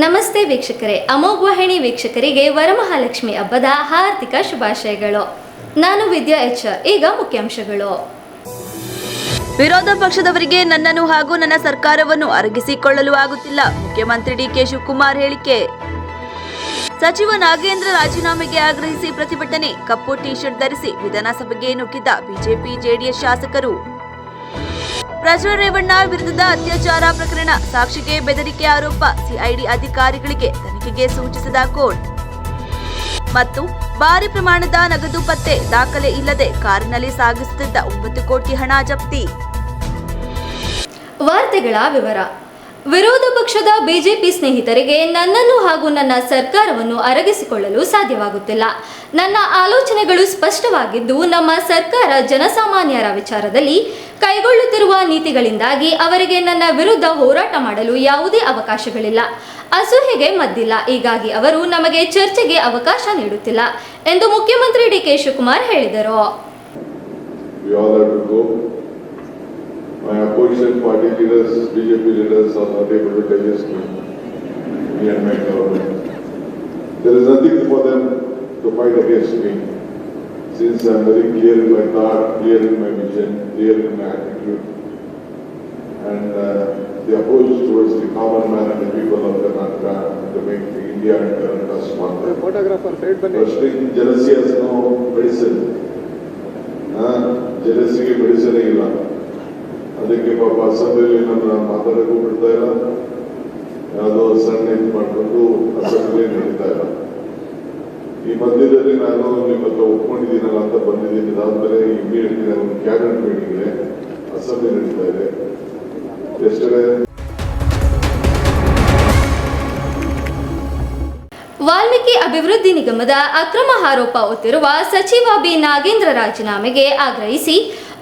ನಮಸ್ತೆ ವೀಕ್ಷಕರೇ, ಅಮೋಘ ವಾಹಿನಿ ವೀಕ್ಷಕರಿಗೆ ವರಮಹಾಲಕ್ಷ್ಮಿ ಹಬ್ಬದ ಹಾರ್ದಿಕ ಶುಭಾಶಯಗಳು. ನಾನು ವಿದ್ಯಾ ಎಚ್. ಈಗ ಮುಖ್ಯಾಂಶಗಳು. ವಿರೋಧ ಪಕ್ಷದವರಿಗೆ ನನ್ನನ್ನು ಹಾಗೂ ನನ್ನ ಸರ್ಕಾರವನ್ನು ಅರಗಿಸಿಕೊಳ್ಳಲು ಆಗುತ್ತಿಲ್ಲ. ಮುಖ್ಯಮಂತ್ರಿ ಡಿಕೆ ಶಿವಕುಮಾರ್ ಹೇಳಿಕೆ. ಸಚಿವ ನಾಗೇಂದ್ರ ರಾಜೀನಾಮೆಗೆ ಆಗ್ರಹಿಸಿ ಪ್ರತಿಭಟನೆ. ಕಪ್ಪು ಟಿ ಶರ್ಟ್ ಧರಿಸಿ ವಿಧಾನಸಭೆಗೆ ನುಗ್ಗಿದ್ದ ಬಿಜೆಪಿ ಜೆಡಿಎಸ್ ಶಾಸಕರು. ಪ್ರಜ್ವಲ್ ರೇವಣ್ಣ ವಿರುದ್ಧದ ಅತ್ಯಾಚಾರ ಪ್ರಕರಣ, ಸಾಕ್ಷಿಗೆ ಬೆದರಿಕೆ ಆರೋಪ, ಸಿಐಡಿ ಅಧಿಕಾರಿಗಳಿಗೆ ತನಿಖೆಗೆ ಸೂಚಿಸಿದ ಕೋರ್ಟ್. ಮತ್ತು ಭಾರಿ ಪ್ರಮಾಣದ ನಗದು ಪತ್ತೆ, ದಾಖಲೆ ಇಲ್ಲದೆ ಕಾರಿನಲ್ಲಿ ಸಾಗಿಸುತ್ತಿದ್ದ 9 ಕೋಟಿ ಹಣ ಜಪ್ತಿ. ವಾರ್ತೆಗಳ ವಿವರ. ವಿರೋಧ ಪಕ್ಷದ ಬಿಜೆಪಿ ಸ್ನೇಹಿತರಿಗೆ ನನ್ನನ್ನು ಹಾಗೂ ನನ್ನ ಸರ್ಕಾರವನ್ನು ಅರಗಿಸಿಕೊಳ್ಳಲು ಸಾಧ್ಯವಾಗುತ್ತಿಲ್ಲ. ನನ್ನ ಆಲೋಚನೆಗಳು ಸ್ಪಷ್ಟವಾಗಿದ್ದು, ನಮ್ಮ ಸರ್ಕಾರ ಜನಸಾಮಾನ್ಯರ ವಿಚಾರದಲ್ಲಿ ಕೈಗೊಳ್ಳುತ್ತಿರುವ ನೀತಿಗಳಿಂದಾಗಿ ಅವರಿಗೆ ನನ್ನ ವಿರುದ್ಧ ಹೋರಾಟ ಮಾಡಲು ಯಾವುದೇ ಅವಕಾಶಗಳಿಲ್ಲ. ಅಸೂಯೆಗೆ ಮದ್ದಿಲ್ಲ. ಹೀಗಾಗಿ ಅವರು ನಮಗೆ ಚರ್ಚೆಗೆ ಅವಕಾಶ ನೀಡುತ್ತಿಲ್ಲ ಎಂದು ಮುಖ್ಯಮಂತ್ರಿ ಡಿಕೆ ಶಿವಕುಮಾರ್ ಹೇಳಿದರು. My opposition party leaders, BJP leaders are not able to digest me and my government. There is nothing for them to fight against me, since I am very clear in my thought, clear in my vision, clear in my attitude, and the approach towards the common man and the people of Karnataka to make India and Karnataka smarter. Firstly, jealousy has no medicine. Jealousy ke medicine illa. ಅದಕ್ಕೆ ಪಾಪ ಅಸೆಂಬ್ಲಿಯಲ್ಲಿ ನನ್ನ ಮಾತಾಡೋಕ್ಕೂ ಬಿಡ್ತಾ ಇಲ್ಲ, ಯಾವುದೋ ಸಣ್ಣ ಇದು ಮಾಡಿಕೊಂಡು assembly ನಡೀತಾ ಇಲ್ಲ. ಈ ಮಧ್ಯದಲ್ಲಿ ನಾನು ನಿಮ್ಮ ಹತ್ರ ಒಪ್ಕೊಂಡಿದ್ದೀನಲ್ಲ ಅಂತ ಬಂದಿದ್ದೀನಿ. ಇದಾದ್ಮೇಲೆ ಇಮಿಡಿಯೇಟ್ಲಿ ನಾನು ಕ್ಯಾಬಿನೆಟ್ ಮೀಟಿಂಗ್ಗೆ ಅಸೆಂಬ್ಲಿ ನಡೀತಾ ಇದೆ. ಎಷ್ಟೇ ವಾಲ್ಮೀಕಿ ಅಭಿವೃದ್ಧಿ ನಿಗಮದ ಅಕ್ರಮ ಆರೋಪ ಹೊತ್ತಿರುವ ಸಚಿವ ಬಿ ನಾಗೇಂದ್ರ ರಾಜೀನಾಮೆಗೆ ಆಗ್ರಹಿಸಿ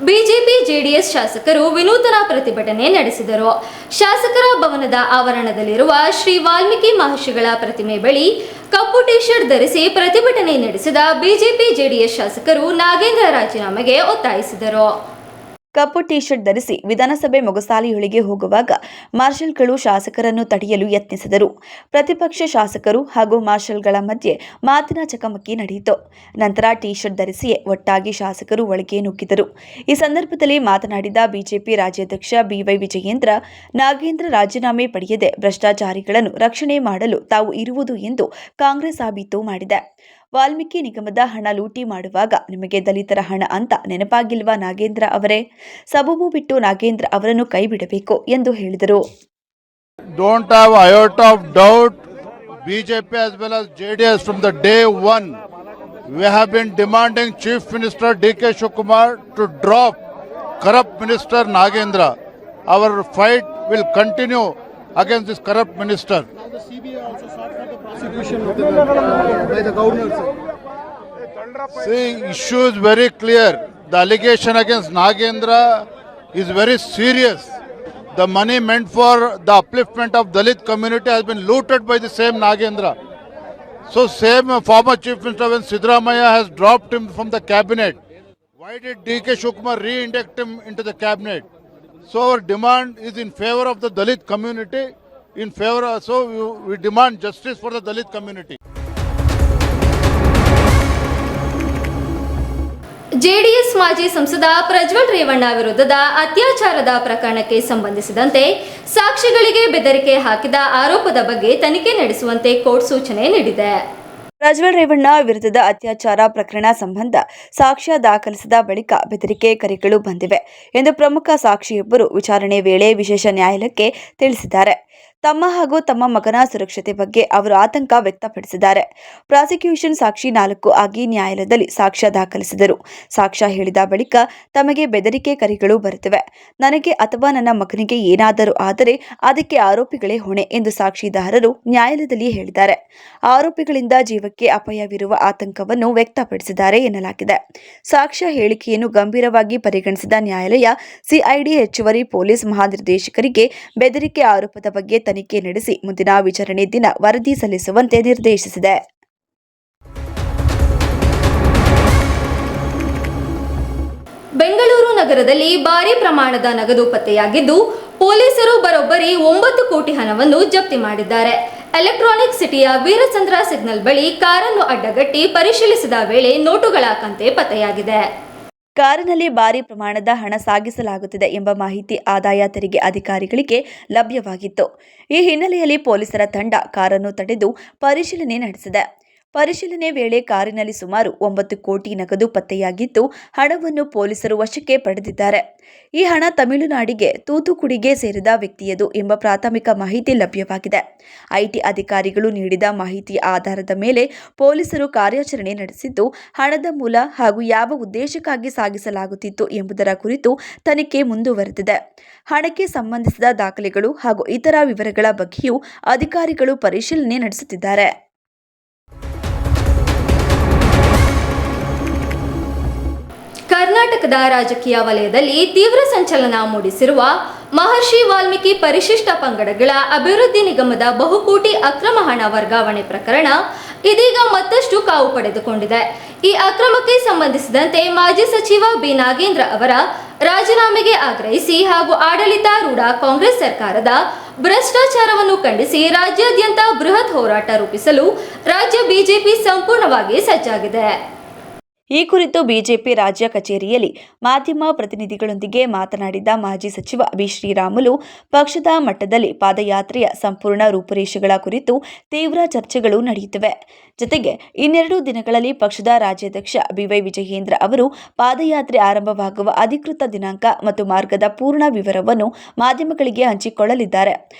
ಬಿಜೆಪಿ ಜೆಡಿಎಸ್ ಶಾಸಕರು ವಿನೂತನ ಪ್ರತಿಭಟನೆ ನಡೆಸಿದರು. ಶಾಸಕರ ಭವನದ ಆವರಣದಲ್ಲಿರುವ ಶ್ರೀ ವಾಲ್ಮೀಕಿ ಮಹರ್ಷಿಗಳ ಪ್ರತಿಮೆ ಬಳಿ ಕಪ್ಪು ಟಿ ಶರ್ಟ್ ಧರಿಸಿ ಪ್ರತಿಭಟನೆ ನಡೆಸಿದ ಬಿಜೆಪಿ ಜೆಡಿಎಸ್ ಶಾಸಕರು ನಾಗೇಂದ್ರ ರಾಜೀನಾಮೆಗೆ ಒತ್ತಾಯಿಸಿದರು. ಕಪ್ಪು ಟಿ ಶರ್ಟ್ ಧರಿಸಿ ವಿಧಾನಸಭೆ ಮೊಗಸಾಲೆಯೊಳಗೆ ಹೋಗುವಾಗ ಮಾರ್ಷಲ್ಗಳು ಶಾಸಕರನ್ನು ತಡೆಯಲು ಯತ್ನಿಸಿದರು. ಪ್ರತಿಪಕ್ಷ ಶಾಸಕರು ಹಾಗೂ ಮಾರ್ಷಲ್ಗಳ ಮಧ್ಯೆ ಮಾತಿನ ಚಕಮಕಿ ನಡೆಯಿತು. ನಂತರ ಟಿ ಶರ್ಟ್ ಧರಿಸಿಯೇ ಒಟ್ಟಾಗಿ ಶಾಸಕರು ಒಳಗೆ ನುಗ್ಗಿದರು. ಈ ಸಂದರ್ಭದಲ್ಲಿ ಮಾತನಾಡಿದ ಬಿಜೆಪಿ ರಾಜ್ಯಾಧ್ಯಕ್ಷ ಬಿವೈ ವಿಜಯೇಂದ್ರ, ನಾಗೇಂದ್ರ ರಾಜೀನಾಮೆ ಪಡೆಯದೆ ಭ್ರಷ್ಟಾಚಾರಿಗಳನ್ನು ರಕ್ಷಣೆ ಮಾಡಲು ತಾವು ಇರುವುದು ಎಂದು ಕಾಂಗ್ರೆಸ್ ಸಾಬೀತು ಮಾಡಿದೆ. ವಾಲ್ಮೀಕಿ ನಿಗಮದ ಹಣ ಲೂಟಿ ಮಾಡುವಾಗ ನಿಮಗೆ ದಲಿತರ ಹಣ ಅಂತ ನೆನಪಾಗಿಲ್ವಾ ನಾಗೇಂದ್ರ ಅವರೇ? ಸಬೂಬು ಬಿಟ್ಟು ನಾಗೇಂದ್ರ ಅವರನ್ನು ಕೈ ಬಿಡಬೇಕು ಎಂದು ಹೇಳಿದರು. Don't have iota of doubt, BJP as well as JDS from the day one, we have been demanding Chief Minister DK Shivakumar to drop corrupt Minister Nagendra. Our fight will continue against this corrupt minister. Now the CBI also sought for the prosecution by the governor. See, issue is very clear. The allegation against Nagendra is very serious. The money meant for the upliftment of Dalit community has been looted by the same Nagendra. So same former Chief Minister when Siddaramaiah has dropped him from the cabinet, why did DK Shivakumar re-induct him into the cabinet? So our demand is in favor of the Dalit community, so we demand justice for the Dalit community. JDS ಮಾಜಿ ಸಂಸದ ಪ್ರಜ್ವಲ್ ರೇವಣ್ಣ ವಿರುದ್ಧದ ಅತ್ಯಾಚಾರದ ಪ್ರಕರಣಕ್ಕೆ ಸಂಬಂಧಿಸಿದಂತೆ ಸಾಕ್ಷಿಗಳಿಗೆ ಬೆದರಿಕೆ ಹಾಕಿದ ಆರೋಪದ ಬಗ್ಗೆ ತನಿಖೆ ನಡೆಸುವಂತೆ ಕೋರ್ಟ್ ಸೂಚನೆ ನೀಡಿದೆ. ಪ್ರಜ್ವಲ್ ರೇವಣ್ಣ ವಿರುದ್ಧದ ಅತ್ಯಾಚಾರ ಪ್ರಕರಣ ಸಂಬಂಧ ಸಾಕ್ಷ್ಯ ದಾಖಲಿಸಿದ ಬಳಿಕ ಬೆದರಿಕೆ ಕರೆಗಳು ಬಂದಿವೆ ಎಂದು ಪ್ರಮುಖ ಸಾಕ್ಷಿಯೊಬ್ಬರು ವಿಚಾರಣೆ ವೇಳೆ ವಿಶೇಷ ನ್ಯಾಯಾಲಯಕ್ಕೆ ತಿಳಿಸಿದ್ದಾರೆ. ತಮ್ಮ ಹಾಗೂ ತಮ್ಮ ಮಗನ ಸುರಕ್ಷತೆ ಬಗ್ಗೆ ಅವರು ಆತಂಕ ವ್ಯಕ್ತಪಡಿಸಿದ್ದಾರೆ. ಪ್ರಾಸಿಕ್ಯೂಷನ್ ಸಾಕ್ಷಿ 4 ಆಗಿ ನ್ಯಾಯಾಲಯದಲ್ಲಿ ಸಾಕ್ಷ್ಯ ದಾಖಲಿಸಿದರು. ಸಾಕ್ಷ್ಯ ಹೇಳಿದ ಬಳಿಕ ತಮಗೆ ಬೆದರಿಕೆ ಕರೆಗಳು ಬರುತ್ತಿವೆ. ನನಗೆ ಅಥವಾ ನನ್ನ ಮಗನಿಗೆ ಏನಾದರೂ ಆದರೆ ಅದಕ್ಕೆ ಆರೋಪಿಗಳೇ ಹೊಣೆ ಎಂದು ಸಾಕ್ಷಿದಾರರು ನ್ಯಾಯಾಲಯದಲ್ಲಿ ಹೇಳಿದ್ದಾರೆ. ಆರೋಪಿಗಳಿಂದ ಜೀವಕ್ಕೆ ಅಪಾಯವಿರುವ ಆತಂಕವನ್ನು ವ್ಯಕ್ತಪಡಿಸಿದ್ದಾರೆ ಎನ್ನಲಾಗಿದೆ. ಸಾಕ್ಷ್ಯ ಹೇಳಿಕೆಯನ್ನು ಗಂಭೀರವಾಗಿ ಪರಿಗಣಿಸಿದ ನ್ಯಾಯಾಲಯ ಸಿಐಡಿ ಹೆಚ್ಚುವರಿ ಪೊಲೀಸ್ ಮಹಾನಿರ್ದೇಶಕರಿಗೆ ಬೆದರಿಕೆ ಆರೋಪದ ಬಗ್ಗೆ ತನಿಖೆ ನಡೆಸಿ ಮುಂದಿನ ವಿಚಾರಣೆ ದಿನ ವರದಿ ಸಲ್ಲಿಸುವಂತೆ ನಿರ್ದೇಶಿಸಿದೆ. ಬೆಂಗಳೂರು ನಗರದಲ್ಲಿ ಭಾರಿ ಪ್ರಮಾಣದ ನಗದು ಪತ್ತೆಯಾಗಿದ್ದು, ಪೊಲೀಸರು ಬರೋಬ್ಬರಿ 9 ಕೋಟಿ ಹಣವನ್ನು ಜಪ್ತಿ ಮಾಡಿದ್ದಾರೆ. ಎಲೆಕ್ಟ್ರಾನಿಕ್ ಸಿಟಿಯ ವೀರಚಂದ್ರ ಸಿಗ್ನಲ್ ಬಳಿ ಕಾರನ್ನು ಅಡ್ಡಗಟ್ಟಿ ಪರಿಶೀಲಿಸಿದ ವೇಳೆ ನೋಟುಗಳ ಕಂತೆ ಪತ್ತೆಯಾಗಿದೆ. ಕಾರಿನಲ್ಲಿ ಭಾರಿ ಪ್ರಮಾಣದ ಹಣ ಸಾಗಿಸಲಾಗುತ್ತಿದೆ ಎಂಬ ಮಾಹಿತಿ ಆದಾಯ ತೆರಿಗೆ ಅಧಿಕಾರಿಗಳಿಗೆ ಲಭ್ಯವಾಗಿತ್ತು. ಈ ಹಿನ್ನೆಲೆಯಲ್ಲಿ ಪೊಲೀಸರ ತಂಡ ಕಾರನ್ನು ತಡೆದು ಪರಿಶೀಲನೆ ನಡೆಸಿದೆ. ಪರಿಶೀಲನೆ ವೇಳೆ ಕಾರಿನಲ್ಲಿ ಸುಮಾರು 9 ಕೋಟಿ ನಗದು ಪತ್ತೆಯಾಗಿದ್ದು, ಹಣವನ್ನು ಪೊಲೀಸರು ವಶಕ್ಕೆ ಪಡೆದಿದ್ದಾರೆ. ಈ ಹಣ ತಮಿಳುನಾಡಿಗೆ ತೂತುಕುಡಿಗೆ ಸೇರಿದ ವ್ಯಕ್ತಿಯದು ಎಂಬ ಪ್ರಾಥಮಿಕ ಮಾಹಿತಿ ಲಭ್ಯವಾಗಿದೆ. ಐಟಿ ಅಧಿಕಾರಿಗಳು ನೀಡಿದ ಮಾಹಿತಿಯ ಆಧಾರದ ಮೇಲೆ ಪೊಲೀಸರು ಕಾರ್ಯಾಚರಣೆ ನಡೆಸಿದ್ದು, ಹಣದ ಮೂಲ ಹಾಗೂ ಯಾವ ಉದ್ದೇಶಕ್ಕಾಗಿ ಸಾಗಿಸಲಾಗುತ್ತಿತ್ತು ಎಂಬುದರ ಕುರಿತು ತನಿಖೆ ಮುಂದುವರೆದಿದೆ. ಹಣಕ್ಕೆ ಸಂಬಂಧಿಸಿದ ದಾಖಲೆಗಳು ಹಾಗೂ ಇತರ ವಿವರಗಳ ಬಗ್ಗೆಯೂ ಅಧಿಕಾರಿಗಳು ಪರಿಶೀಲನೆ ನಡೆಸುತ್ತಿದ್ದಾರೆ. ಕರ್ನಾಟಕದ ರಾಜಕೀಯ ವಲಯದಲ್ಲಿ ತೀವ್ರ ಸಂಚಲನ ಮೂಡಿಸಿರುವ ಮಹರ್ಷಿ ವಾಲ್ಮೀಕಿ ಪರಿಶಿಷ್ಟ ಪಂಗಡಗಳ ಅಭಿವೃದ್ಧಿ ನಿಗಮದ ಬಹುಕೋಟಿ ಅಕ್ರಮ ಹಣ ವರ್ಗಾವಣೆ ಪ್ರಕರಣ ಇದೀಗ ಮತ್ತಷ್ಟು ಕಾವು ಪಡೆದುಕೊಂಡಿದೆ. ಈ ಅಕ್ರಮಕ್ಕೆ ಸಂಬಂಧಿಸಿದಂತೆ ಮಾಜಿ ಸಚಿವ ಬಿ ನಾಗೇಂದ್ರ ಅವರ ರಾಜೀನಾಮೆಗೆ ಆಗ್ರಹಿಸಿ ಹಾಗೂ ಆಡಳಿತಾರೂಢ ಕಾಂಗ್ರೆಸ್ ಸರ್ಕಾರದ ಭ್ರಷ್ಟಾಚಾರವನ್ನು ಖಂಡಿಸಿ ರಾಜ್ಯಾದ್ಯಂತ ಬೃಹತ್ ಹೋರಾಟ ರೂಪಿಸಲು ರಾಜ್ಯ ಬಿಜೆಪಿ ಸಂಪೂರ್ಣವಾಗಿ ಸಜ್ಜಾಗಿದೆ. ಈ ಕುರಿತು ಬಿಜೆಪಿ ರಾಜ್ಯ ಕಚೇರಿಯಲ್ಲಿ ಮಾಧ್ಯಮ ಪ್ರತಿನಿಧಿಗಳೊಂದಿಗೆ ಮಾತನಾಡಿದ ಮಾಜಿ ಸಚಿವ ಬಿ ಶ್ರೀರಾಮುಲು, ಪಕ್ಷದ ಮಟ್ಟದಲ್ಲಿ ಪಾದಯಾತ್ರೆಯ ಸಂಪೂರ್ಣ ರೂಪುರೇಷೆಗಳ ಕುರಿತು ತೀವ್ರ ಚರ್ಚೆಗಳು ನಡೆಯುತ್ತಿವೆ. ಜೊತೆಗೆ ಇನ್ನೆರಡು ದಿನಗಳಲ್ಲಿ ಪಕ್ಷದ ರಾಜ್ಯಾಧ್ಯಕ್ಷ ಬಿವೈ ವಿಜಯೇಂದ್ರ ಅವರು ಪಾದಯಾತ್ರೆ ಆರಂಭವಾಗುವ ಅಧಿಕೃತ ದಿನಾಂಕ ಮತ್ತು ಮಾರ್ಗದ ಪೂರ್ಣ ವಿವರವನ್ನು ಮಾಧ್ಯಮಗಳಿಗೆ ಹಂಚಿಕೊಳ್ಳಲಿದ್ದಾರೆ.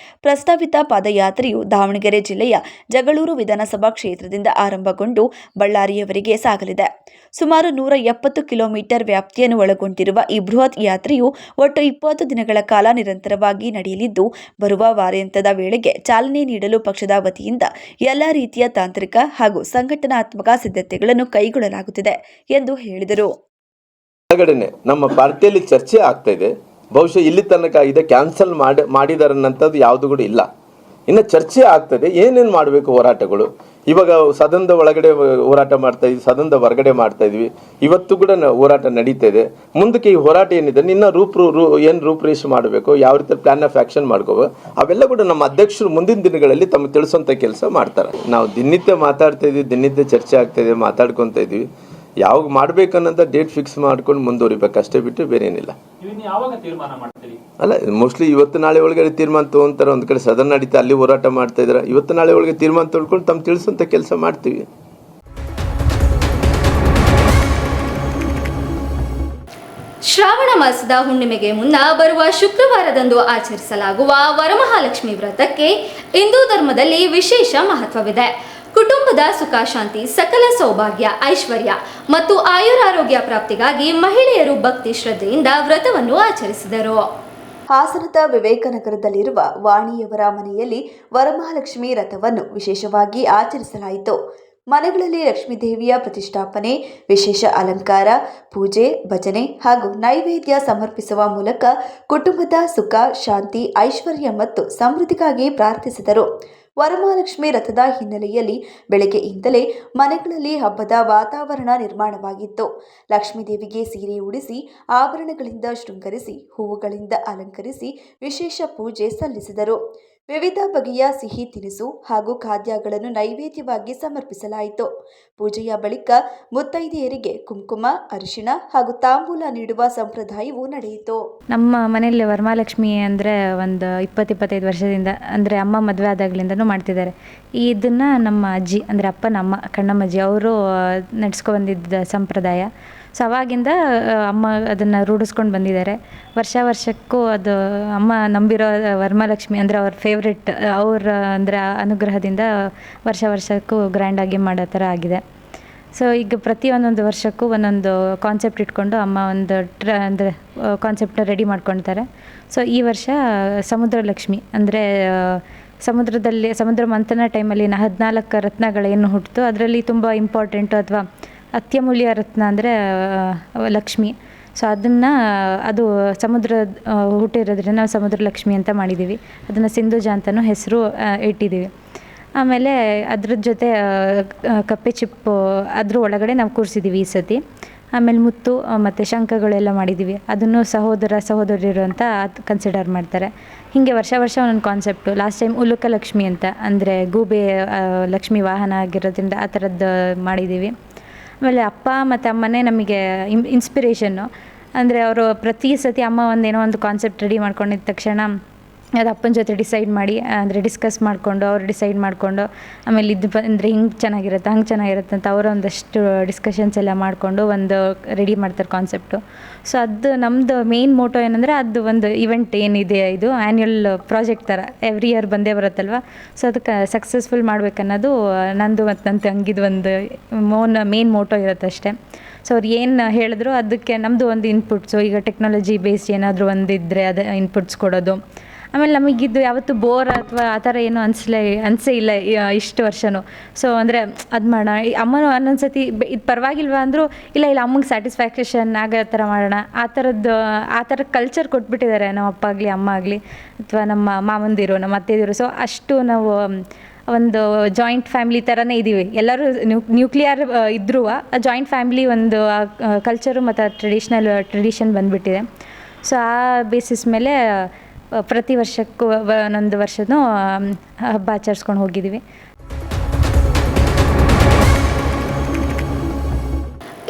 ಪ್ರಸ್ತಾವಿತ ಪಾದಯಾತ್ರೆಯು ದಾವಣಗೆರೆ ಜಿಲ್ಲೆಯ ಜಗಳೂರು ವಿಧಾನಸಭಾ ಕ್ಷೇತ್ರದಿಂದ ಆರಂಭಗೊಂಡು ಬಳ್ಳಾರಿಯವರೆಗೆ ಸಾಗಲಿದೆ. ಸುಮಾರು 170 ಕಿಲೋಮೀಟರ್ ವ್ಯಾಪ್ತಿಯನ್ನು ಒಳಗೊಂಡಿರುವ ಈ ಬೃಹತ್ ಯಾತ್ರೆಯು ಒಟ್ಟು 20 ದಿನಗಳ ಕಾಲ ನಿರಂತರವಾಗಿ ನಡೆಯಲಿದ್ದು, ಬರುವ ವಾರಾಂತ್ಯದ ವೇಳೆಗೆ ಚಾಲನೆ ನೀಡಲು ಪಕ್ಷದ ವತಿಯಿಂದ ಎಲ್ಲ ರೀತಿಯ ತಾಂತ್ರಿಕ ಹಾಗೂ ಸಂಘಟನಾತ್ಮಕ ಸಿದ್ಧತೆಗಳನ್ನು ಕೈಗೊಳ್ಳಲಾಗುತ್ತಿದೆ ಎಂದು ಹೇಳಿದರು. ನಮ್ಮ ಪಾರ್ಟಿಯಲ್ಲಿ ಚರ್ಚೆ ಆಗ್ತಾ ಇದೆ. ಬಹುಶಃ ಇಲ್ಲಿ ತನಕ ಇದೆ ಕ್ಯಾನ್ಸಲ್ ಮಾಡಿದಾರನ್ನಂಥದ್ದು ಯಾವುದು ಕೂಡ ಇಲ್ಲ. ಇನ್ನು ಚರ್ಚೆ ಆಗ್ತದೆ ಏನೇನು ಮಾಡಬೇಕು ಹೋರಾಟಗಳು. ಇವಾಗ ಸದನದ ಒಳಗಡೆ ಹೋರಾಟ ಮಾಡ್ತಾ ಇದ್ವಿ, ಸದನದ ಹೊರಗಡೆ ಮಾಡ್ತಾ ಇದ್ವಿ. ಇವತ್ತು ಕೂಡ ಹೋರಾಟ ನಡೀತಾ ಇದೆ. ಮುಂದಕ್ಕೆ ಈ ಹೋರಾಟ ಏನಿದೆ ನಿನ್ನ ಏನು ರೂಪರೇಷೆ ಮಾಡಬೇಕು, ಯಾವ ರೀತಿ ಪ್ಲಾನ್ ಆಫ್ ಆಕ್ಷನ್ ಮಾಡ್ಕೋಬೇಕು, ಅವೆಲ್ಲ ಕೂಡ ನಮ್ಮ ಅಧ್ಯಕ್ಷರು ಮುಂದಿನ ದಿನಗಳಲ್ಲಿ ತಮ್ಮ ತಿಳಿಸುವಂಥ ಕೆಲಸ ಮಾಡ್ತಾರೆ. ನಾವು ದಿನನಿತ್ಯ ಮಾತಾಡ್ತಾ ಇದ್ವಿ, ದಿನನಿತ್ಯ ಚರ್ಚೆ ಆಗ್ತಾ ಇದ್ವಿ, ಮಾತಾಡ್ಕೊತಾ ಇದ್ವಿ. ಯಾವಾಗ ಮಾಡ್ಬೇಕನ್ನೋಂಥ ಡೇಟ್ ಫಿಕ್ಸ್ ಮಾಡ್ಕೊಂಡು ಮುಂದುವರಿಬೇಕು ಅಷ್ಟೇ ಬಿಟ್ಟು ಬೇರೆ ಏನಿಲ್ಲ. ಅಲ್ಲ, ಮೋಸ್ಟ್ಲಿ ಇವತ್ತು ನಾಳೆ ಒಳಗಡೆ ತೀರ್ಮಾನ ತಗೊಂತಾರೆ. ಒಂದು ಕಡೆ ಸದನ ನಡೀತಾ, ಅಲ್ಲಿ ಹೋರಾಟ ಮಾಡ್ತಾ ಇದ್ದಾರೆ. ಇವತ್ತು ನಾಳೆ ಒಳಗೆ ತೀರ್ಮಾನ ತಗೊಂಡು ತಮ್ಮ ತಿಳಿಸುವಂತ ಕೆಲಸ ಮಾಡ್ತೀವಿ. ಶ್ರಾವಣ ಮಾಸದ ಹುಣ್ಣಿಮೆಗೆ ಮುನ್ನ ಬರುವ ಶುಕ್ರವಾರದಂದು ಆಚರಿಸಲಾಗುವ ವರಮಹಾಲಕ್ಷ್ಮಿ ವ್ರತಕ್ಕೆ ಹಿಂದೂ ಧರ್ಮದಲ್ಲಿ ವಿಶೇಷ ಮಹತ್ವವಿದೆ. ಕುಟುಂಬದ ಸುಖ ಶಾಂತಿ, ಸಕಲ ಸೌಭಾಗ್ಯ, ಐಶ್ವರ್ಯ ಮತ್ತು ಆಯುರಾರೋಗ್ಯ ಪ್ರಾಪ್ತಿಗಾಗಿ ಮಹಿಳೆಯರು ಭಕ್ತಿ ಶ್ರದ್ಧೆಯಿಂದ ವ್ರತವನ್ನು ಆಚರಿಸಿದರು. ಹಾಸನದ ವಿವೇಕನಗರದಲ್ಲಿರುವ ವಾಣಿಯವರ ಮನೆಯಲ್ಲಿ ವರಮಹಾಲಕ್ಷ್ಮಿ ವ್ರತವನ್ನು ವಿಶೇಷವಾಗಿ ಆಚರಿಸಲಾಯಿತು. ಮನೆಗಳಲ್ಲಿ ಲಕ್ಷ್ಮೀದೇವಿಯ ಪ್ರತಿಷ್ಠಾಪನೆ, ವಿಶೇಷ ಅಲಂಕಾರ, ಪೂಜೆ, ಭಜನೆ ಹಾಗೂ ನೈವೇದ್ಯ ಸಮರ್ಪಿಸುವ ಮೂಲಕ ಕುಟುಂಬದ ಸುಖ, ಶಾಂತಿ, ಐಶ್ವರ್ಯ ಮತ್ತು ಸಮೃದ್ಧಿಗಾಗಿ ಪ್ರಾರ್ಥಿಸಿದರು. ವರಮಹಾಲಕ್ಷ್ಮಿ ವ್ರತದ ಹಿನ್ನೆಲೆಯಲ್ಲಿ ಬೆಳಗ್ಗೆಯಿಂದಲೇ ಮನೆಗಳಲ್ಲಿ ಹಬ್ಬದ ವಾತಾವರಣ ನಿರ್ಮಾಣವಾಗಿತ್ತು. ಲಕ್ಷ್ಮೀದೇವಿಗೆ ಸೀರೆ ಉಡಿಸಿ, ಆಭರಣಗಳಿಂದ ಶೃಂಗರಿಸಿ, ಹೂವುಗಳಿಂದ ಅಲಂಕರಿಸಿ ವಿಶೇಷ ಪೂಜೆ ಸಲ್ಲಿಸಿದರು. ವಿವಿಧ ಬಗೆಯ ಸಿಹಿ ತಿನಿಸು ಹಾಗೂ ಖಾದ್ಯಗಳನ್ನು ನೈವೇದ್ಯವಾಗಿ ಸಮರ್ಪಿಸಲಾಯಿತು. ಪೂಜೆಯ ಬಳಿಕ ಮುತ್ತೈದೆಯರಿಗೆ ಕುಂಕುಮ, ಅರಿಶಿಣ ಹಾಗೂ ತಾಂಬೂಲ ನೀಡುವ ಸಂಪ್ರದಾಯವು ನಡೆಯಿತು. ನಮ್ಮ ಮನೆಯಲ್ಲಿ ವರಮಹಾಲಕ್ಷ್ಮಿ ಅಂದರೆ ಒಂದು 20-25 ವರ್ಷದಿಂದ, ಅಂದರೆ ಅಮ್ಮ ಮದುವೆ ಆದಾಗಲಿಂದನೂ ಮಾಡ್ತಿದ್ದಾರೆ. ಇದನ್ನು ನಮ್ಮ ಅಜ್ಜಿ, ಅಂದರೆ ಅಪ್ಪನ ಅಮ್ಮ ಕಣ್ಣಮ್ಮಜ್ಜಿ ಅವರು ನಡೆಸ್ಕೊಂಡ್ಬಂದಿದ್ದ ಸಂಪ್ರದಾಯ. ಸೊ ಅವಾಗಿಂದ ಅಮ್ಮ ಅದನ್ನು ರೂಢಿಸ್ಕೊಂಡು ಬಂದಿದ್ದಾರೆ. ವರ್ಷಕ್ಕೂ ಅದು ಅಮ್ಮ ನಂಬಿರೋ ವರಮಹಾಲಕ್ಷ್ಮಿ ಅಂದರೆ ಅವ್ರ ಫೇವ್ರೆಟ್, ಅವ್ರ ಅಂದರೆ ಅನುಗ್ರಹದಿಂದ ವರ್ಷಕ್ಕೂ ಗ್ರ್ಯಾಂಡಾಗಿ ಮಾಡೋ ಥರ ಆಗಿದೆ. ಸೊ ಈಗ ಪ್ರತಿಯೊಂದೊಂದು ವರ್ಷಕ್ಕೂ ಒಂದೊಂದು ಕಾನ್ಸೆಪ್ಟ್ ಇಟ್ಕೊಂಡು ಅಮ್ಮ ಒಂದು ಅಂದರೆ ಕಾನ್ಸೆಪ್ಟನ್ನ ರೆಡಿ ಮಾಡ್ಕೊಳ್ತಾರೆ. ಸೊ ಈ ವರ್ಷ ಸಮುದ್ರ ಲಕ್ಷ್ಮಿ ಅಂದರೆ ಸಮುದ್ರ ಮಂಥನ ಟೈಮಲ್ಲಿ 14 ರತ್ನಗಳೇನು ಹುಟ್ಟಿತು ಅದರಲ್ಲಿ ತುಂಬ ಇಂಪಾರ್ಟೆಂಟು ಅಥವಾ ಅತ್ಯಮೂಲ್ಯ ರತ್ನ ಅಂದರೆ ಲಕ್ಷ್ಮಿ. ಸೊ ಅದು ಸಮುದ್ರ ಹುಟ್ಟಿರೋದ್ರಿಂದ ನಾವು ಸಮುದ್ರ ಲಕ್ಷ್ಮಿ ಅಂತ ಮಾಡಿದ್ದೀವಿ. ಅದನ್ನು ಸಿಂಧುಜ ಅಂತಲೂ ಹೆಸರು ಇಟ್ಟಿದ್ದೀವಿ. ಆಮೇಲೆ ಅದ್ರ ಜೊತೆ ಕಪ್ಪೆ ಚಿಪ್ಪು ಅದ್ರ ಒಳಗಡೆ ನಾವು ಕೂರಿಸಿದ್ದೀವಿ ಈ ಸತಿ. ಆಮೇಲೆ ಮುತ್ತು ಮತ್ತು ಶಂಖಗಳೆಲ್ಲ ಮಾಡಿದ್ದೀವಿ. ಅದನ್ನು ಸಹೋದರ ಸಹೋದರಿಯರು ಅಂತ ಕನ್ಸಿಡರ್ ಮಾಡ್ತಾರೆ. ಹೀಗೆ ವರ್ಷ ಒಂದೊಂದು ಕಾನ್ಸೆಪ್ಟು. ಲಾಸ್ಟ್ ಟೈಮ್ ಉಲುಕ ಲಕ್ಷ್ಮಿ ಅಂತ, ಅಂದರೆ ಗೂಬೆ ಲಕ್ಷ್ಮಿ ವಾಹನ ಆಗಿರೋದ್ರಿಂದ ಆ ಥರದ್ದು ಮಾಡಿದ್ದೀವಿ. ಆಮೇಲೆ ಅಪ್ಪ ಮತ್ತು ಅಮ್ಮನೇ ನಮಗೆ ಇನ್ಸ್ಪಿರೇಷನ್ನು. ಅಂದರೆ ಅವರು ಪ್ರತಿ ಸತಿ ಅಮ್ಮ ಒಂದೇನೋ ಒಂದು ಕಾನ್ಸೆಪ್ಟ್ ರೆಡಿ ಮಾಡ್ಕೊಂಡಿದ್ದ ತಕ್ಷಣ ಅದು ಅಪ್ಪನ ಜೊತೆ ಡಿಸೈಡ್ ಮಾಡಿ, ಅಂದರೆ ಡಿಸ್ಕಸ್ ಮಾಡಿಕೊಂಡು ಅವ್ರು ಡಿಸೈಡ್ ಮಾಡಿಕೊಂಡು, ಆಮೇಲೆ ಇದು ಅಂದರೆ ಹಿಂಗೆ ಚೆನ್ನಾಗಿರುತ್ತೆ ಹಂಗೆ ಚೆನ್ನಾಗಿರುತ್ತೆ ಅಂತ ಅವರ ಒಂದಷ್ಟು ಡಿಸ್ಕಷನ್ಸ್ ಎಲ್ಲ ಮಾಡಿಕೊಂಡು ಒಂದು ರೆಡಿ ಮಾಡ್ತಾರೆ ಕಾನ್ಸೆಪ್ಟು. ಸೊ ಅದು ನಮ್ಮದು ಮೇನ್ ಮೋಟೋ ಏನಂದರೆ, ಅದು ಒಂದು ಇವೆಂಟ್ ಏನಿದೆ ಇದು ಆ್ಯನ್ಯುವಲ್ ಪ್ರಾಜೆಕ್ಟ್ ಥರ ಎವ್ರಿ ಇಯರ್ ಬಂದೇ ಬರುತ್ತಲ್ವ. ಸೊ ಅದಕ್ಕೆ ಸಕ್ಸಸ್ಫುಲ್ ಮಾಡ್ಬೇಕನ್ನೋದು ನಂದು ಮತ್ತು ನನ್ನ ತಂಗಿದು ಒಂದು ಮೇನ್ ಮೋಟೋ ಇರುತ್ತೆ ಅಷ್ಟೇ. ಸೊ ಅವ್ರು ಏನು ಹೇಳಿದ್ರು ಅದಕ್ಕೆ ನಮ್ಮದು ಒಂದು ಇನ್ಪುಟ್ಸು. ಈಗ ಟೆಕ್ನಾಲಜಿ ಬೇಸ್ಡ್ ಏನಾದರೂ ಒಂದಿದ್ದರೆ ಅದು ಇನ್ಪುಟ್ಸ್ ಕೊಡೋದು. ಆಮೇಲೆ ನಮಗಿದ್ದು ಯಾವತ್ತೂ ಬೋರ್ ಅಥವಾ ಆ ಥರ ಏನೂ ಅನಿಸೇ ಇಲ್ಲ ಇಷ್ಟು ವರ್ಷವೂ. ಸೊ ಅಂದರೆ ಅದು ಮಾಡೋಣ, ಅಮ್ಮನೂ ಒಂದೊಂದು ಸತಿ ಇದು ಪರವಾಗಿಲ್ವಾ ಅಂದರೂ ಇಲ್ಲ ಅಮ್ಮಂಗೆ ಸ್ಯಾಟಿಸ್ಫ್ಯಾಕ್ಷನ್ ಆಗೋ ಥರ ಮಾಡೋಣ, ಆ ಥರ ಕಲ್ಚರ್ ಕೊಟ್ಬಿಟ್ಟಿದ್ದಾರೆ ನಮ್ಮ ಅಪ್ಪ ಆಗಲಿ ಅಮ್ಮ ಆಗಲಿ ಅಥವಾ ನಮ್ಮ ಮಾವಂದಿರು ನಮ್ಮ ಅತ್ತೆದಿರು. ಸೊ ಅಷ್ಟು ನಾವು ಒಂದು ಜಾಯಿಂಟ್ ಫ್ಯಾಮಿಲಿ ಥರನೇ ಇದ್ದೀವಿ. ಎಲ್ಲರೂ ನ್ಯೂಕ್ಲಿಯರ್ ಇದ್ರೂ ಜಾಯಿಂಟ್ ಫ್ಯಾಮಿಲಿ ಒಂದು ಕಲ್ಚರು ಮತ್ತು ಟ್ರೆಡಿಷನ್ ಬಂದುಬಿಟ್ಟಿದೆ. ಸೊ ಆ ಬೇಸಿಸ್ ಮೇಲೆ ಪ್ರತಿ ವರ್ಷಕ್ಕೂ ಒಂದೊಂದು ವರ್ಷನೂ ಹಬ್ಬ ಆಚರಿಸ್ಕೊಂಡು ಹೋಗಿದ್ದೀವಿ.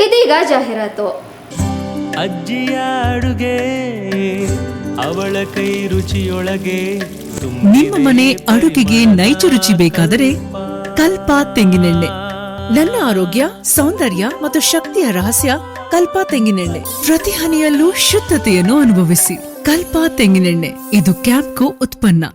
ಇದೀಗ ಜಾಹೀರಾತು. ಅಜ್ಜಿಯ ಅಡುಗೆ ಅವಳ ಕೈ ರುಚಿಯೊಳಗೆ ನಿಮ್ಮ ಮನೆ ಅಡುಗೆಗೆ ನೈಜ ರುಚಿ ಬೇಕಾದರೆ ಕಲ್ಪ ತೆಂಗಿನೆಣ್ಣೆ. ನನ್ನ ಆರೋಗ್ಯ, ಸೌಂದರ್ಯ ಮತ್ತು ಶಕ್ತಿಯ ರಹಸ್ಯ ಕಲ್ಪ ತೆಂಗಿನೆಣ್ಣೆ. ಪ್ರತಿ ಹನಿಯಲ್ಲೂ ಶುದ್ಧತೆಯನ್ನು ಅನುಭವಿಸಿ. ಕಲ್ಪ ತೆಂಗಿನೆಣ್ಣೆ, ಇದು ಕ್ಯಾಂಪ್ಕೋ ಉತ್ಪನ್ನ.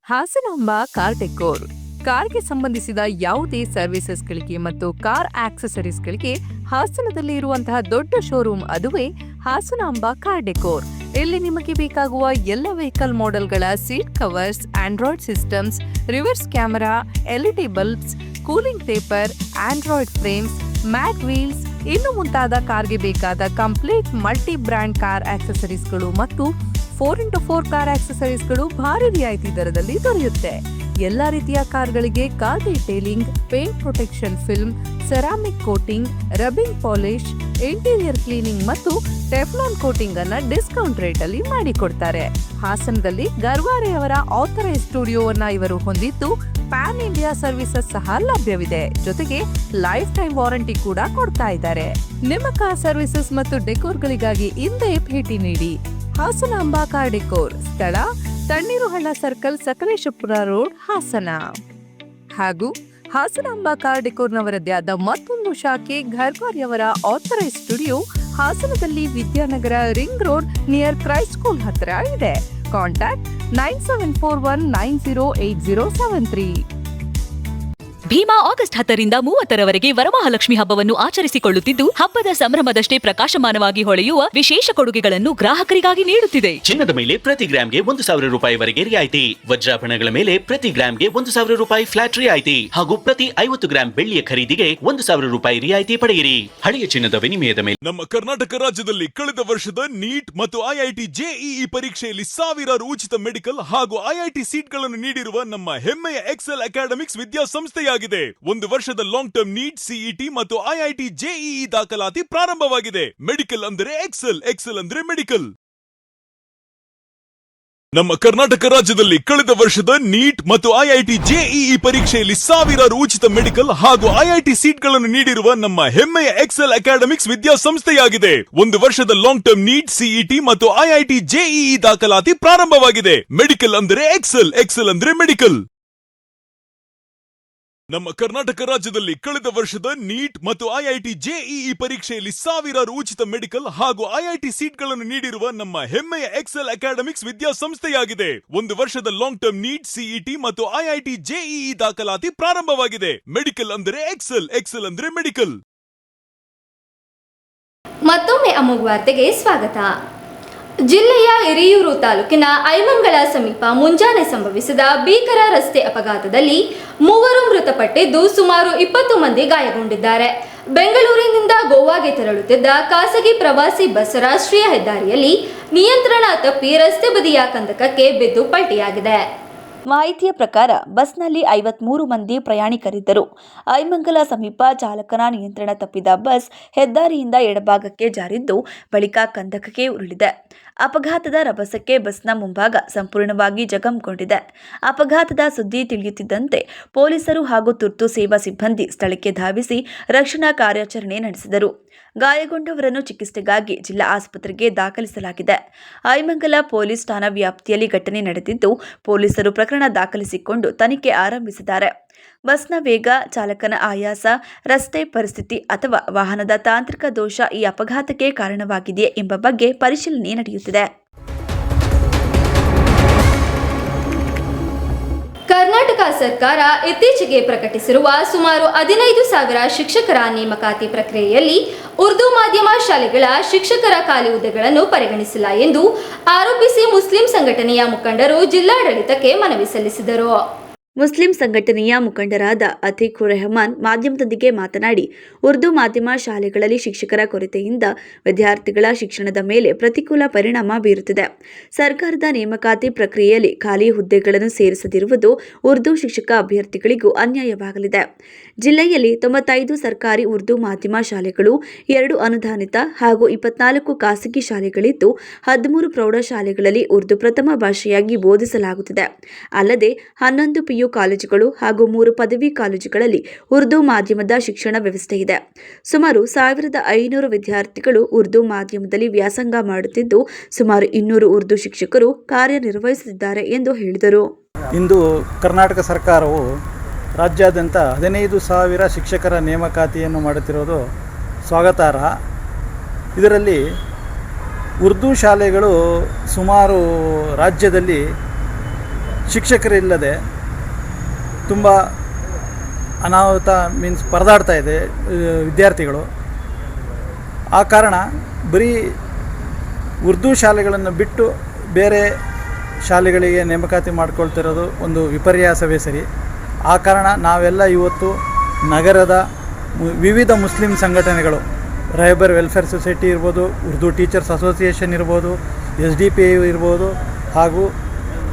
Hasanamba car decor. ಕಾರ್ಗೆ ಸಂಬಂಧಿಸಿದ ಯಾವುದೇ ಸರ್ವಿಸಸ್ಗಳಿಗೆ ಮತ್ತು ಕಾರ್ ಆಕ್ಸೆಸರೀಸ್ಗಳಿಗೆ ಹಾಸನದಲ್ಲಿ ಇರುವಂತಹ ದೊಡ್ಡ ಶೋರೂಮ್ ಅದುವೇ ಹಾಸನಾಂಬ ಕಾರ್ ಡೆಕೋರ್. ಇಲ್ಲಿ ನಿಮಗೆ ಬೇಕಾಗುವ ಎಲ್ಲ ವೆಹಿಕಲ್ ಮಾಡೆಲ್ಗಳ seat covers, android systems, reverse camera, LED bulbs, cooling paper, android frames, mat wheels, ಇನ್ನು ಮುಂತಾದ ಕಾರ್ಗೆ ಬೇಕಾದ ಕಂಪ್ಲೀಟ್ ಮಲ್ಟಿ ಬ್ರ್ಯಾಂಡ್ ಕಾರ್ ಆಕ್ಸೆಸರೀಸ್ಗಳು ಮತ್ತು 4x4 ಕಾರ್ ಆಕ್ಸೆಸರೀಸ್ಗಳು ಭಾರಿ ರಿಯಾಯಿತಿ ದರದಲ್ಲಿ ದೊರೆಯುತ್ತೆ. ಎಲ್ಲ ರೀತಿಯ ಕಾರ್ಗಳಿಗೆ car detailing, paint protection film, ceramic coating, rubbing polish, interior cleaning ಮತ್ತು ಟೆಫ್ಲಾನ್ ಕೋಟಿಂಗ್ ಅನ್ನ ಡಿಸ್ಕೌಂಟ್ ರೇಟ್ ಅಲ್ಲಿ ಮಾಡಿಕೊಡ್ತಾರೆ. ಹಾಸನದಲ್ಲಿ ಗರ್ವಾರೆ ಅವರ ಆಥರೈಸ್ ಸ್ಟುಡಿಯೋವನ್ನ ಇವರು ಹೊಂದಿದ್ದು ಪ್ಯಾನ್ ಇಂಡಿಯಾ ಸರ್ವಿಸಸ್ ಸಹ ಲಭ್ಯವಿದೆ. ಜೊತೆಗೆ ಲೈಫ್ ಟೈಮ್ ವಾರಂಟಿ ಕೂಡ ಕೊಡ್ತಾ ಇದ್ದಾರೆ. ನಿಮ್ಮ ಕಾರ್ ಸರ್ವಿಸಸ್ ಮತ್ತು ಡೆಕೋರ್ಗಳಿಗಾಗಿ ಹಿಂದೆ ಭೇಟಿ ನೀಡಿ. ಹಾಸನಾಂಬ ಕಾರ್ ಡೆಕೋರ್, ಸ್ಥಳ ತಣ್ಣೀರುಹಳ್ಳ ಸರ್ಕಲ್, ಸಕಲೇಶಪುರ ರೋಡ್, ಹಾಸನ. ಹಾಗೂ ಹಾಸನಾಂಬ ಕಾರ್ ಡೆಕೋರ್ನವರದ್ದೇ ಆದ ಮತ್ತೊಂದು ಶಾಖೆ ಗರ್ವಾರೆಯವರ ಆಥರೈಸ್ ಸ್ಟುಡಿಯೋ ಹಾಸನದಲ್ಲಿ Vidyanagar ring road near Christ school ಹತ್ರ ಇದೆ. ಕಾಂಟ್ಯಾಕ್ಟ್ 9741908073. ಭೀಮಾ ಆಗಸ್ಟ್ 10ರಿಂದ 30ರವರೆಗೆ ವರಮಹಾಲಕ್ಷ್ಮಿ ಹಬ್ಬವನ್ನು ಆಚರಿಸಿಕೊಳ್ಳುತ್ತಿದ್ದು, ಹಬ್ಬದ ಸಂಭ್ರಮದಷ್ಟೇ ಪ್ರಕಾಶಮಾನವಾಗಿ ಹೊಳೆಯುವ ವಿಶೇಷ ಕೊಡುಗೆಗಳನ್ನು ಗ್ರಾಹಕರಿಗಾಗಿ ನೀಡುತ್ತಿದೆ. ಚಿನ್ನದ ಮೇಲೆ ಪ್ರತಿ ಗ್ರಾಮ್ಗೆ 1,000 ರೂಪಾಯಿವರೆಗೆ ರಿಯಾಯಿತಿ, ವಜ್ರಾಭರಣಗಳ ಮೇಲೆ ಪ್ರತಿ ಗ್ರಾಮ್ಗೆ 1,000 ರೂಪಾಯಿ ಫ್ಲಾಟ್ ರಿಯಾಯಿತಿ ಹಾಗೂ ಪ್ರತಿ 50 ಗ್ರಾಂ ಬೆಳ್ಳಿಯ ಖರೀದಿಗೆ 1,000 ರೂಪಾಯಿ ರಿಯಾಯಿತಿ ಪಡೆಯಿರಿ. ಹಳೆಯ ಚಿನ್ನದ ವಿನಿಮಯದ ಮೇಲೆ. ನಮ್ಮ ಕರ್ನಾಟಕ ರಾಜ್ಯದಲ್ಲಿ ಕಳೆದ ವರ್ಷದ ನೀಟ್ ಮತ್ತು IIT JEE ಪರೀಕ್ಷೆಯಲ್ಲಿ ಸಾವಿರಾರು ಉಚಿತ ಮೆಡಿಕಲ್ ಹಾಗೂ IIT ಸೀಟ್ಗಳನ್ನು ನೀಡಿರುವ ನಮ್ಮ ಹೆಮ್ಮೆಯ ಎಕ್ಸೆಲ್ ಅಕಾಡೆಮಿಕ್ಸ್ ವಿದ್ಯಾಸಂಸ್ಥೆಯಾಗಿದೆ. ಒಂದು ವರ್ಷದ ಲಾಂಗ್ ಟರ್ಮ್ ನೀಟ್, CET ಮತ್ತು IIT JEE ದಾಖಲಾತಿ ಪ್ರಾರಂಭವಾಗಿದೆ. ಮೆಡಿಕಲ್ ಅಂದರೆ ಎಕ್ಸೆಲ್, ಎಕ್ಸೆಲ್ ಅಂದ್ರೆ ಮೆಡಿಕಲ್. ನಮ್ಮ ಕರ್ನಾಟಕ ರಾಜ್ಯದಲ್ಲಿ ಕಳೆದ ವರ್ಷದ ನೀಟ್ ಮತ್ತು IIT JEE ಪರೀಕ್ಷೆಯಲ್ಲಿ ಸಾವಿರಾರು ಉಚಿತ ಮೆಡಿಕಲ್ ಹಾಗೂ IIT ಸೀಟ್ಗಳನ್ನು ನೀಡಿರುವ ನಮ್ಮ ಹೆಮ್ಮೆಯ ಎಕ್ಸೆಲ್ ಅಕಾಡೆಮಿಕ್ಸ್ ವಿದ್ಯಾಸಂಸ್ಥೆಯಾಗಿದೆ. ಒಂದು ವರ್ಷದ ಲಾಂಗ್ ಟರ್ಮ್ ನೀಟ್, CET ಮತ್ತು IIT JEE ದಾಖಲಾತಿ ಪ್ರಾರಂಭವಾಗಿದೆ. ಮೆಡಿಕಲ್ ಅಂದರೆ ಎಕ್ಸೆಲ್, ಎಕ್ಸೆಲ್ ಅಂದ್ರೆ ಮೆಡಿಕಲ್. ನಮ್ಮ ಕರ್ನಾಟಕ ರಾಜ್ಯದಲ್ಲಿ ಕಳೆದ ವರ್ಷದ ನೀಟ್ ಮತ್ತು IIT JEE ಪರೀಕ್ಷೆಯಲ್ಲಿ ಸಾವಿರಾರು ಉಚಿತ ಮೆಡಿಕಲ್ ಹಾಗೂ IIT ಸೀಟ್ಗಳನ್ನು ನೀಡಿರುವ ನಮ್ಮ ಹೆಮ್ಮೆಯ ಎಕ್ಸೆಲ್ ಅಕಾಡೆಮಿಕ್ಸ್ ವಿದ್ಯಾಸಂಸ್ಥೆಯಾಗಿದೆ. ಒಂದು ವರ್ಷದ ಲಾಂಗ್ ಟರ್ಮ್ ನೀಟ್, CET ಮತ್ತು IIT JEE ದಾಖಲಾತಿ ಪ್ರಾರಂಭವಾಗಿದೆ. ಮೆಡಿಕಲ್ ಅಂದರೆ ಎಕ್ಸೆಲ್, ಎಕ್ಸೆಲ್ ಅಂದ್ರೆ ಮೆಡಿಕಲ್. ಮತ್ತೊಮ್ಮೆ ಅಮೋಘ ವಾರ್ತೆಗೆ ಸ್ವಾಗತ. ಜಿಲ್ಲೆಯ ಹಿರಿಯೂರು ತಾಲೂಕಿನ ಐಮಂಗಳ ಸಮೀಪ ಮುಂಜಾನೆ ಸಂಭವಿಸಿದ ಭೀಕರ ರಸ್ತೆ ಅಪಘಾತದಲ್ಲಿ 3 ಮೃತಪಟ್ಟಿದ್ದು ಸುಮಾರು 20 ಮಂದಿ ಗಾಯಗೊಂಡಿದ್ದಾರೆ. ಬೆಂಗಳೂರಿನಿಂದ ಗೋವಾಗೆ ತೆರಳುತ್ತಿದ್ದ ಖಾಸಗಿ ಪ್ರವಾಸಿ ಬಸ್ ರಾಷ್ಟ್ರೀಯ ಹೆದ್ದಾರಿಯಲ್ಲಿ ನಿಯಂತ್ರಣ ತಪ್ಪಿ ರಸ್ತೆ ಬದಿಯ ಕಂದಕಕ್ಕೆ ಬಿದ್ದು ಪಲ್ಟಿಯಾಗಿದೆ. ಮಾಹಿತಿಯ ಪ್ರಕಾರ ಬಸ್ನಲ್ಲಿ 53 ಮಂದಿ ಪ್ರಯಾಣಿಕರಿದ್ದರು. ಐಮಂಗಲ ಸಮೀಪ ಚಾಲಕನ ನಿಯಂತ್ರಣ ತಪ್ಪಿದ ಬಸ್ ಹೆದ್ದಾರಿಯಿಂದ ಎಡಭಾಗಕ್ಕೆ ಜಾರಿದ್ದು ಬಳಿಕ ಕಂದಕಕ್ಕೆ ಉರುಳಿದೆ. ಅಪಘಾತದ ರಭಸಕ್ಕೆ ಬಸ್ನ ಮುಂಭಾಗ ಸಂಪೂರ್ಣವಾಗಿ ಜಖಂಗೊಂಡಿದೆ. ಅಪಘಾತದ ಸುದ್ದಿ ತಿಳಿಯುತ್ತಿದ್ದಂತೆ ಪೊಲೀಸರು ಹಾಗೂ ತುರ್ತು ಸೇವಾ ಸಿಬ್ಬಂದಿ ಸ್ಥಳಕ್ಕೆ ಧಾವಿಸಿ ರಕ್ಷಣಾ ಕಾರ್ಯಾಚರಣೆ ನಡೆಸಿದರು. ಗಾಯಗೊಂಡವರನ್ನು ಚಿಕಿತ್ಸೆಗಾಗಿ ಜಿಲ್ಲಾ ಆಸ್ಪತ್ರೆಗೆ ದಾಖಲಿಸಲಾಗಿದೆ. ಐಮಂಗಲ ಪೊಲೀಸ್ ಠಾಣಾ ವ್ಯಾಪ್ತಿಯಲ್ಲಿ ಘಟನೆ ನಡೆದಿದ್ದು, ಪೊಲೀಸರು ಪ್ರಕರಣ ದಾಖಲಿಸಿಕೊಂಡು ತನಿಖೆ ಆರಂಭಿಸಿದ್ದಾರೆ. ಬಸ್ನ ವೇಗ, ಚಾಲಕನ ಆಯಾಸ, ರಸ್ತೆ ಪರಿಸ್ಥಿತಿ ಅಥವಾ ವಾಹನದ ತಾಂತ್ರಿಕ ದೋಷ ಈ ಅಪಘಾತಕ್ಕೆ ಕಾರಣವಾಗಿದೆಯೇ ಎಂಬ ಬಗ್ಗೆ ಪರಿಶೀಲನೆ ನಡೆಯುತ್ತಿದೆ. ಕರ್ನಾಟಕ ಸರ್ಕಾರ ಇತ್ತೀಚೆಗೆ ಪ್ರಕಟಿಸಿರುವ ಸುಮಾರು 15,000 ಶಿಕ್ಷಕರ ನೇಮಕಾತಿ ಪ್ರಕ್ರಿಯೆಯಲ್ಲಿ ಉರ್ದು ಮಾಧ್ಯಮ ಶಾಲೆಗಳ ಶಿಕ್ಷಕರ ಖಾಲಿ ಹುದ್ದೆಗಳನ್ನು ಪರಿಗಣಿಸಿಲ್ಲ ಎಂದು ಆರೋಪಿಸಿ ಮುಸ್ಲಿಂ ಸಂಘಟನೆಯ ಮುಖಂಡರು ಜಿಲ್ಲಾಡಳಿತಕ್ಕೆ ಮನವಿ ಸಲ್ಲಿಸಿದರು. ಮುಸ್ಲಿಂ ಸಂಘಟನೆಯ ಮುಖಂಡರಾದ ಅತೀಕುರ್ ರೆಹಮಾನ್ ಮಾಧ್ಯಮದೊಂದಿಗೆ ಮಾತನಾಡಿ, ಉರ್ದು ಮಾಧ್ಯಮ ಶಾಲೆಗಳಲ್ಲಿ ಶಿಕ್ಷಕರ ಕೊರತೆಯಿಂದ ವಿದ್ಯಾರ್ಥಿಗಳ ಶಿಕ್ಷಣದ ಮೇಲೆ ಪ್ರತಿಕೂಲ ಪರಿಣಾಮ ಬೀರುತ್ತಿದೆ. ಸರ್ಕಾರದ ನೇಮಕಾತಿ ಪ್ರಕ್ರಿಯೆಯಲ್ಲಿ ಖಾಲಿ ಹುದ್ದೆಗಳನ್ನು ಸೇರಿಸದಿರುವುದು ಉರ್ದು ಶಿಕ್ಷಕ ಅಭ್ಯರ್ಥಿಗಳಿಗೂ ಅನ್ಯಾಯವಾಗಲಿದೆ. ಜಿಲ್ಲೆಯಲ್ಲಿ 95 ಸರ್ಕಾರಿ ಉರ್ದು ಮಾಧ್ಯಮ ಶಾಲೆಗಳು, 2 ಅನುದಾನಿತ ಹಾಗೂ 24 ಖಾಸಗಿ ಶಾಲೆಗಳಿದ್ದು 13 ಪ್ರೌಢಶಾಲೆಗಳಲ್ಲಿ ಉರ್ದು ಪ್ರಥಮ ಭಾಷೆಯಾಗಿ ಬೋಧಿಸಲಾಗುತ್ತಿದೆ. ಅಲ್ಲದೆ 11 PU ಕಾಲೇಜುಗಳು ಹಾಗೂ 3 ಪದವಿ ಕಾಲೇಜುಗಳಲ್ಲಿ ಉರ್ದು ಮಾಧ್ಯಮದ ಶಿಕ್ಷಣ ವ್ಯವಸ್ಥೆ ಇದೆ. ಸುಮಾರು 1500 ವಿದ್ಯಾರ್ಥಿಗಳು ಉರ್ದು ಮಾಧ್ಯಮದಲ್ಲಿ ವ್ಯಾಸಂಗ ಮಾಡುತ್ತಿದ್ದು, ಸುಮಾರು 200 ಉರ್ದು ಶಿಕ್ಷಕರು ಕಾರ್ಯನಿರ್ವಹಿಸುತ್ತಿದ್ದಾರೆ ಎಂದು ಹೇಳಿದರು. ಇಂದು ಕರ್ನಾಟಕ ಸರ್ಕಾರವು ರಾಜ್ಯಾದ್ಯಂತ 15,000 ಶಿಕ್ಷಕರ ನೇಮಕಾತಿಯನ್ನು ಮಾಡುತ್ತಿರುವುದು ಸ್ವಾಗತಾರ್ಹ. ಇದರಲ್ಲಿ ಉರ್ದು ಶಾಲೆಗಳು ಸುಮಾರು ರಾಜ್ಯದಲ್ಲಿ ಶಿಕ್ಷಕರಿಲ್ಲದೆ ತುಂಬ ಅನಾಹುತ ಪರದಾಡ್ತಾ ಇದೆ ವಿದ್ಯಾರ್ಥಿಗಳು. ಆ ಕಾರಣ ಬರೀ ಉರ್ದು ಶಾಲೆಗಳನ್ನು ಬಿಟ್ಟು ಬೇರೆ ಶಾಲೆಗಳಿಗೆ ನೇಮಕಾತಿ ಮಾಡ್ಕೊಳ್ತಿರೋದು ಒಂದು ವಿಪರ್ಯಾಸವೇ ಸರಿ. ಆ ಕಾರಣ ನಾವೆಲ್ಲ ಇವತ್ತು ನಗರದ ವಿವಿಧ ಮುಸ್ಲಿಂ ಸಂಘಟನೆಗಳು, ರೈಬರ್ ವೆಲ್ಫೇರ್ ಸೊಸೈಟಿ ಇರ್ಬೋದು, ಉರ್ದು ಟೀಚರ್ಸ್ ಅಸೋಸಿಯೇಷನ್ ಇರ್ಬೋದು, SDPI ಇರ್ಬೋದು, ಹಾಗೂ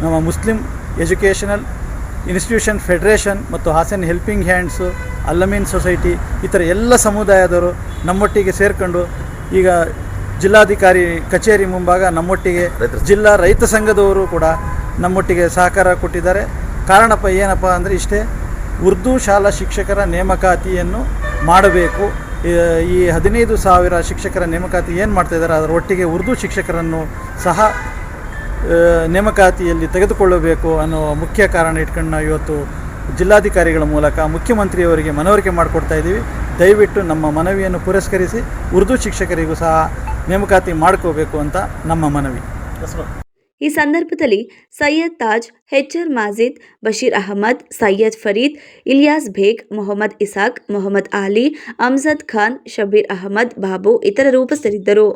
ನಮ್ಮ ಮುಸ್ಲಿಂ ಎಜುಕೇಷನಲ್ ಇನ್ಸ್ಟಿಟ್ಯೂಷನ್ ಫೆಡರೇಷನ್ ಮತ್ತು ಹಾಸನ್ ಹೆಲ್ಪಿಂಗ್ ಹ್ಯಾಂಡ್ಸು, ಅಲ್ಲಮೀನ್ ಸೊಸೈಟಿ, ಈ ಥರ ಎಲ್ಲ ಸಮುದಾಯದವರು ನಮ್ಮೊಟ್ಟಿಗೆ ಸೇರಿಕೊಂಡು ಈಗ ಜಿಲ್ಲಾಧಿಕಾರಿ ಕಚೇರಿ ಮುಂಭಾಗ ನಮ್ಮೊಟ್ಟಿಗೆ ಜಿಲ್ಲಾ ರೈತ ಸಂಘದವರು ಕೂಡ ನಮ್ಮೊಟ್ಟಿಗೆ ಸಹಕಾರ ಕೊಟ್ಟಿದ್ದಾರೆ. ಕಾರಣಪ್ಪ ಏನಪ್ಪ ಅಂದರೆ ಇಷ್ಟೇ, ಉರ್ದು ಶಾಲಾ ಶಿಕ್ಷಕರ ನೇಮಕಾತಿಯನ್ನು ಮಾಡಬೇಕು. ಈ 15,000 ಶಿಕ್ಷಕರ ನೇಮಕಾತಿ ಏನು ಮಾಡ್ತಾಯಿದ್ದಾರೆ ಅದರ ಒಟ್ಟಿಗೆ ಉರ್ದು ಶಿಕ್ಷಕರನ್ನು ಸಹ ನೇಮಕಾತಿಯಲ್ಲಿ ತೆಗೆದುಕೊಳ್ಳಬೇಕು ಅನ್ನೋ ಮುಖ್ಯ ಕಾರಣ ಇಟ್ಕೊಂಡು ನಾವು ಇವತ್ತು ಜಿಲ್ಲಾಧಿಕಾರಿಗಳ ಮೂಲಕ ಮುಖ್ಯಮಂತ್ರಿಯವರಿಗೆ ಮನವರಿಕೆ ಮಾಡಿಕೊಡ್ತಾ ಇದ್ದೀವಿ. ದಯವಿಟ್ಟು ನಮ್ಮ ಮನವಿಯನ್ನು ಪುರಸ್ಕರಿಸಿ ಉರ್ದು ಶಿಕ್ಷಕರಿಗೂ ಸಹ ನೇಮಕಾತಿ ಮಾಡ್ಕೋಬೇಕು ಅಂತ ನಮ್ಮ ಮನವಿ. ಈ ಸಂದರ್ಭದಲ್ಲಿ ಸೈಯದ್ ತಾಜ್, HR ಮಾಜಿದ್, ಬಶೀರ್ ಅಹಮದ್, ಸೈಯದ್ ಫರೀದ್, ಇಲಿಯಾಸ್ ಬೇಗ್, ಮೊಹಮ್ಮದ್ ಇಸಾಕ್, ಮೊಹಮ್ಮದ್ ಆಲಿ, ಅಮ್ಜದ್ ಖಾನ್, ಶಬೀರ್ ಅಹಮದ್, ಬಾಬು ಇತರರು ಉಪಸ್ಥಿತರಿದ್ದರು.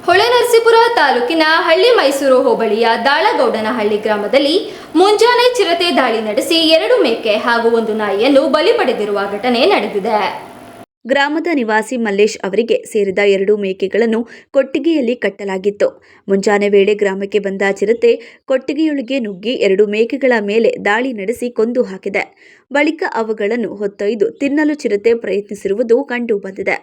ಹೊಳೆನರಸೀಪುರ ತಾಲೂಕಿನ ಹಳ್ಳಿ ಮೈಸೂರು ಹೋಬಳಿಯ ದಾಳಗೌಡನಹಳ್ಳಿ ಗ್ರಾಮದಲ್ಲಿ ಮುಂಜಾನೆ ಚಿರತೆ ದಾಳಿ ನಡೆಸಿ 2 ಮೇಕೆ ಹಾಗೂ 1 ನಾಯಿಯನ್ನು ಬಲಿ ಪಡೆದಿರುವ ಘಟನೆ ನಡೆದಿದೆ. ಗ್ರಾಮದ ನಿವಾಸಿ ಮಲ್ಲೇಶ್ ಅವರಿಗೆ ಸೇರಿದ 2 ಮೇಕೆಗಳನ್ನು ಕೊಟ್ಟಿಗೆಯಲ್ಲಿ ಕಟ್ಟಲಾಗಿತ್ತು. ಮುಂಜಾನೆ ವೇಳೆ ಗ್ರಾಮಕ್ಕೆ ಬಂದ ಚಿರತೆ ಕೊಟ್ಟಿಗೆಯೊಳಗೆ ನುಗ್ಗಿ 2 ಮೇಕೆಗಳ ಮೇಲೆ ದಾಳಿ ನಡೆಸಿ ಕೊಂದು ಹಾಕಿದೆ. ಬಳಿಕ ಅವುಗಳನ್ನು ಹೊತ್ತೊಯ್ದು ತಿನ್ನಲು ಚಿರತೆ ಪ್ರಯತ್ನಿಸಿರುವುದು ಕಂಡು ಬಂದಿದೆ.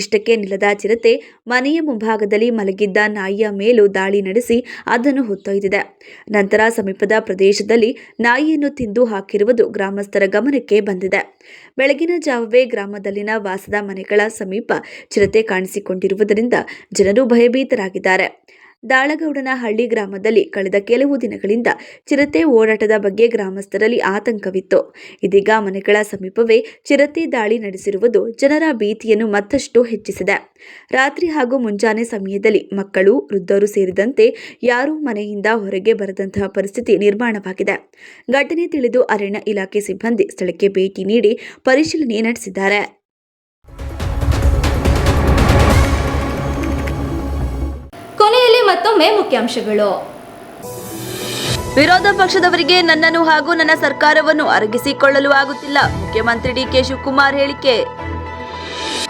ಇಷ್ಟಕ್ಕೆ ನಿಲ್ಲದ ಚಿರತೆ ಮನೆಯ ಮುಂಭಾಗದಲ್ಲಿ ಮಲಗಿದ್ದ ನಾಯಿಯ ಮೇಲೂ ದಾಳಿ ನಡೆಸಿ ಅದನ್ನು ಹೊತ್ತೊಯ್ದಿದೆ. ನಂತರ ಸಮೀಪದ ಪ್ರದೇಶದಲ್ಲಿ ನಾಯಿಯನ್ನು ತಿಂದು ಹಾಕಿರುವುದು ಗ್ರಾಮಸ್ಥರ ಗಮನಕ್ಕೆ ಬಂದಿದೆ. ಬೆಳಗಿನ ಜಾವವೇ ಗ್ರಾಮದಲ್ಲಿನ ವಾಸದ ಮನೆಗಳ ಸಮೀಪ ಚಿರತೆ ಕಾಣಿಸಿಕೊಂಡಿರುವುದರಿಂದ ಜನರು ಭಯಭೀತರಾಗಿದ್ದಾರೆ. ದಾಳಗೌಡನಹಳ್ಳಿ ಗ್ರಾಮದಲ್ಲಿ ಕಳೆದ ಕೆಲವು ದಿನಗಳಿಂದ ಚಿರತೆ ಓಡಾಟದ ಬಗ್ಗೆ ಗ್ರಾಮಸ್ಥರಲ್ಲಿ ಆತಂಕವಿತ್ತು. ಇದೀಗ ಮನೆಗಳ ಸಮೀಪವೇ ಚಿರತೆ ದಾಳಿ ನಡೆಸಿರುವುದು ಜನರ ಭೀತಿಯನ್ನು ಮತ್ತಷ್ಟು ಹೆಚ್ಚಿಸಿದೆ. ರಾತ್ರಿ ಹಾಗೂ ಮುಂಜಾನೆ ಸಮಯದಲ್ಲಿ ಮಕ್ಕಳು, ವೃದ್ಧರು ಸೇರಿದಂತೆ ಯಾರೂ ಮನೆಯಿಂದ ಹೊರಗೆ ಬರದಂತಹ ಪರಿಸ್ಥಿತಿ ನಿರ್ಮಾಣವಾಗಿದೆ. ಘಟನೆ ತಿಳಿದು ಅರಣ್ಯ ಇಲಾಖೆ ಸಿಬ್ಬಂದಿ ಸ್ಥಳಕ್ಕೆ ಭೇಟಿ ನೀಡಿ ಪರಿಶೀಲನೆ ನಡೆಸಿದ್ದಾರೆ. ಕೊನೆಯಲ್ಲಿ ಮತ್ತೊಮ್ಮೆ ಮುಖ್ಯಾಂಶಗಳು. ವಿರೋಧ ಪಕ್ಷದವರಿಗೆ ನನ್ನನ್ನು ಹಾಗೂ ನನ್ನ ಸರ್ಕಾರವನ್ನು ಅರಗಿಸಿಕೊಳ್ಳಲು ಆಗುತ್ತಿಲ್ಲ. ಮುಖ್ಯಮಂತ್ರಿ DK ಶಿವಕುಮಾರ್ ಹೇಳಿಕೆ.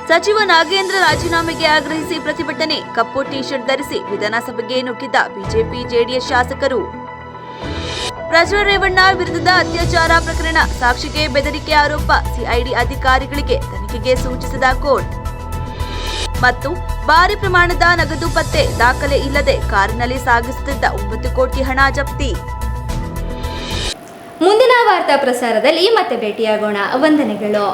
ಸಚಿವ ನಾಗೇಂದ್ರ ರಾಜೀನಾಮೆಗೆ ಆಗ್ರಹಿಸಿ ಪ್ರತಿಭಟನೆ, ಕಪ್ಪು ಟಿ ಶರ್ಟ್ ಧರಿಸಿ ವಿಧಾನಸಭೆಗೆ ನುಗ್ಗಿದ ಬಿಜೆಪಿ ಜೆಡಿಎಸ್ ಶಾಸಕರು. ಪ್ರಜ್ವಲ್ ರೇವಣ್ಣ ವಿರುದ್ಧದ ಅತ್ಯಾಚಾರ ಪ್ರಕರಣ, ಸಾಕ್ಷಿಗೆ ಬೆದರಿಕೆ ಆರೋಪ, ಸಿಐಡಿ ಅಧಿಕಾರಿಗಳಿಗೆ ತನಿಖೆಗೆ ಸೂಚಿಸಿದ ಕೋರ್ಟ್. ಮತ್ತು ಭಾರಿ ಪ್ರಮಾಣದ ನಗದು ಪತ್ತೆ, ದಾಖಲೆ ಇಲ್ಲದೆ ಕಾರಿನಲ್ಲಿ ಸಾಗಿಸುತ್ತಿದ್ದ 9 ಕೋಟಿ ಹಣ ಜಪ್ತಿ. ಮುಂದಿನ ವಾರ್ತಾ ಪ್ರಸಾರದಲ್ಲಿ ಮತ್ತೆ ಭೇಟಿಯಾಗೋಣ. ವಂದನೆಗಳು.